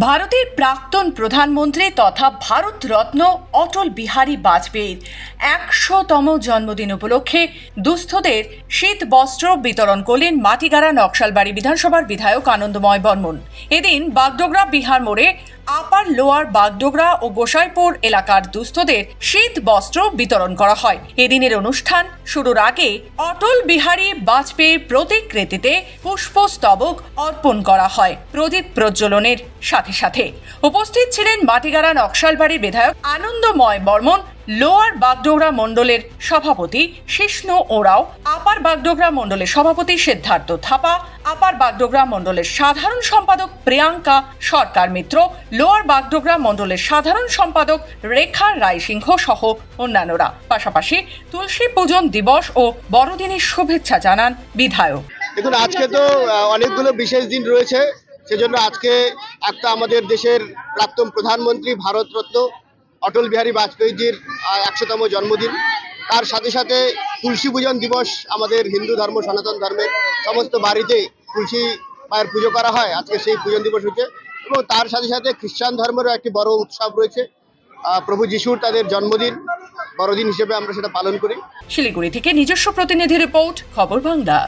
ভারতের প্রাক্তন প্রধানমন্ত্রী তথা ভারতরত্ন অটল বিহারী বাজপেয়ীর ১০০তম জন্মদিন উপলক্ষে দুস্থদের শীত বস্ত্র বিতরণ করলেন মাটিগাড়া নকশালবাড়ি বিধানসভার বিধায়ক আনন্দময় বর্মন। এদিন বাগডোগরা বিহার মোড়ে আপার লোয়ার বাগডোগরা ও গোসাইপুর এলাকার দুস্থদের শীত বস্ত্র বিতরণ করা হয়। এদিনের অনুষ্ঠান শুরুর আগে অটল বিহারী বাজপেয়ীর প্রতিকৃতিতে পুষ্পস্তবক অর্পণ করা হয়। প্রদীপ প্রজ্বলনের সাথে সাথে উপস্থিত ছিলেন মাটিগাড়া নকশালবাড়ির বিধায়ক আনন্দময় বর্মন, লোয়ার বাগডোগরা মণ্ডলের সভাপতি শিষ্ণু ওরাও, আপার বাগডোগরা মণ্ডলের সভাপতি সিদ্ধার্থ থাপা, আপার বাগডোগরা মণ্ডলের সাধারণ সম্পাদক প্রিয়াঙ্কা সরকার মিত্র, লোয়ার বাগডোগরা মণ্ডলের সাধারণ সম্পাদক রেখা রায়সিংহ সহ অন্যান্যরা। পাশাপাশি তুলসী পূজন দিবস ও বড়দিনের শুভেচ্ছা জানান বিধায়ক। দেখুন, আজকে তো অনেকগুলো বিশেষ দিন রয়েছে, সেজন্য আজকে একটা আমাদের দেশের প্রাক্তন প্রধানমন্ত্রী ভারতরত্ন অটল বিহারী বাজপেয়ীজির ১০০তম জন্মদিন। তার সাথে সাথে তুলসী পূজন দিবস আমাদের হিন্দু ধর্ম সনাতন ধর্মের সমস্ত বাড়িতে তুলসী মায়ের পুজো করা হয়। আজকে সেই পূজন দিবস হচ্ছে এবং তার সাথে সাথে খ্রিস্টান ধর্মেরও একটি বড় উৎসব রয়েছে, প্রভু যিশুর তাদের জন্মদিন বড়দিন হিসেবে আমরা সেটা পালন করি। শিলিগুড়ি থেকে নিজস্ব প্রতিনিধি রিপোর্ট, খবর বাংলা।